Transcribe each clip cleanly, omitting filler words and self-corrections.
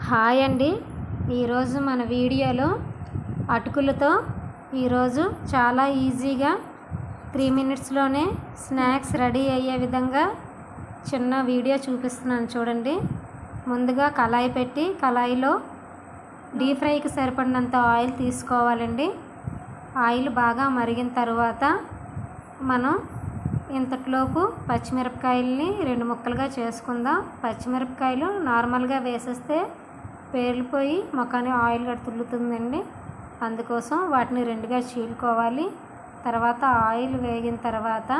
Hi అండి. ఈరోజు మన వీడియోలో అటుకులతో ఈరోజు చాలా ఈజీగా 3 మినిట్స్లోనే స్నాక్స్ రెడీ అయ్యే విధంగా చిన్న వీడియో చూపిస్తున్నాను చూడండి. ముందుగా కళాయి పెట్టి కళాయిలో డీప్ ఫ్రైకి సరిపడినంత ఆయిల్ తీసుకోవాలండి. ఆయిల్ బాగా మరిగిన తర్వాత మనం ఇంతట్లోపు పచ్చిమిరపకాయలని 2 ముక్కలుగా చేసుకుందాం. పచ్చిమిరపకాయలు నార్మల్గా వేసేస్తే పేలిపోయి మొఖాన్ని ఆయిల్ తుల్లుతుందండి. అందుకోసం వాటిని 2గా చీలుకోవాలి. తర్వాత ఆయిల్ వేగిన తర్వాత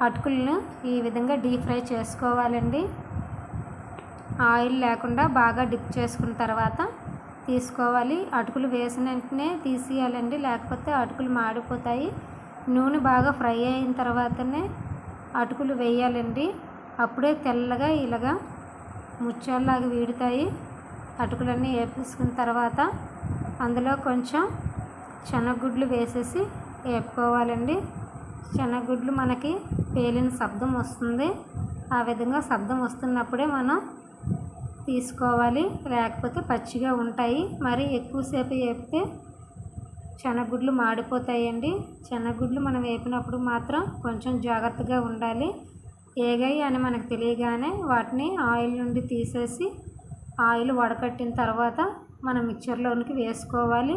అటుకులను ఈ విధంగా డీప్ ఫ్రై చేసుకోవాలండి. ఆయిల్ లేకుండా బాగా డిప్ చేసుకున్న తర్వాత తీసుకోవాలి. అటుకులు వేసిన వెంటనే తీసేయాలండి, లేకపోతే అటుకులు మాడిపోతాయి. నూనె బాగా ఫ్రై అయిన తర్వాతనే అటుకులు వేయాలండి. అప్పుడే తెల్లగా ఇలాగా ముత్యాలలాగా వీడుతాయి. అటుకులన్నీ వేపుకున్న తర్వాత అందులో కొంచెం శనగగుడ్లు వేసేసి వేపుకోవాలండి. శనగగుడ్లు మనకి పేలిన శబ్దం వస్తుంది. ఆ విధంగా శబ్దం వస్తున్నప్పుడే మనం తీసుకోవాలి, లేకపోతే పచ్చిగా ఉంటాయి. మరి ఎక్కువసేపు వేపితే శనగగుడ్లు మాడిపోతాయండి. శనగగుడ్లు మనం వేపినప్పుడు మాత్రం కొంచెం జాగ్రత్తగా ఉండాలి. ఏగాయి అని మనకు తెలియగానే వాటిని ఆయిల్ నుండి తీసేసి ఆయిల్ వడకట్టిన తర్వాత మనం మిక్చర్లోనికి వేసుకోవాలి.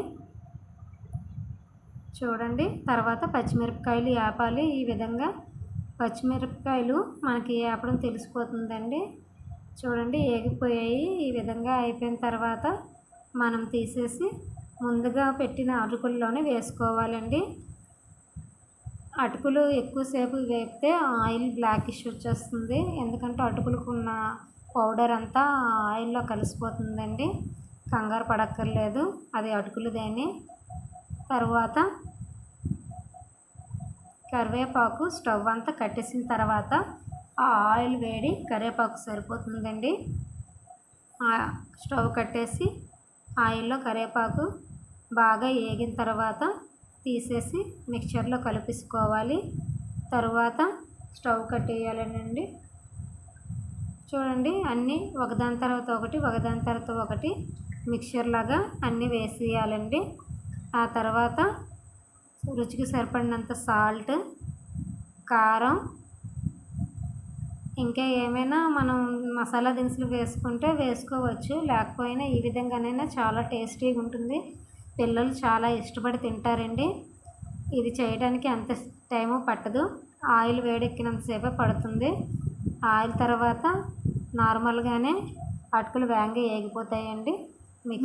చూడండి, తర్వాత పచ్చిమిరపకాయలు వేపాలి. ఈ విధంగా పచ్చిమిరపకాయలు మనకి వేపడం తెలిసిపోతుందండి. చూడండి, వేగిపోయాయి. ఈ విధంగా అయిపోయిన తర్వాత మనం తీసేసి ముందుగా పెట్టిన అటుకుల్లోనే వేసుకోవాలండి. అటుకులు ఎక్కువసేపు వేపితే ఆయిల్ బ్లాకిష్ వచ్చేస్తుంది. ఎందుకంటే అటుకులకు ఉన్న పౌడర్ అంతా ఆయిల్లో కలిసిపోతుందండి. కంగారు పడక్కర్లేదు, అది అటుకులదేని. తర్వాత కరివేపాకు స్టవ్ అంతా కట్టేసిన తర్వాత ఆ ఆయిల్ వేడి కరివేపాకు సరిపోతుందండి. స్టవ్ కట్టేసి ఆయిల్లో కరివేపాకు బాగా వేగిన తర్వాత తీసేసి మిక్చర్లో కలిపేసుకోవాలి. తర్వాత స్టవ్ కట్టేయాలండి. చూడండి, అన్నీ ఒకదాని తర్వాత ఒకటి మిక్చర్ లాగా అన్నీ వేసేయాలండి. ఆ తర్వాత రుచికి సరిపడినంత సాల్ట్, కారం, ఇంకా ఏమైనా మనం మసాలా దినుసులు వేసుకుంటే వేసుకోవచ్చు, లేకపోయినా ఈ విధంగానైనా చాలా టేస్టీగా ఉంటుంది. పిల్లలు చాలా ఇష్టపడి తింటారండి. ఇది చేయడానికి అంత టైము పట్టదు, ఆయిల్ వేడెక్కినంతసేపే పడుతుంది. ఆయిల్ తర్వాత నార్మల్గానే అటుకులు వేగంగా వేగిపోతాయండి. మిక్చర్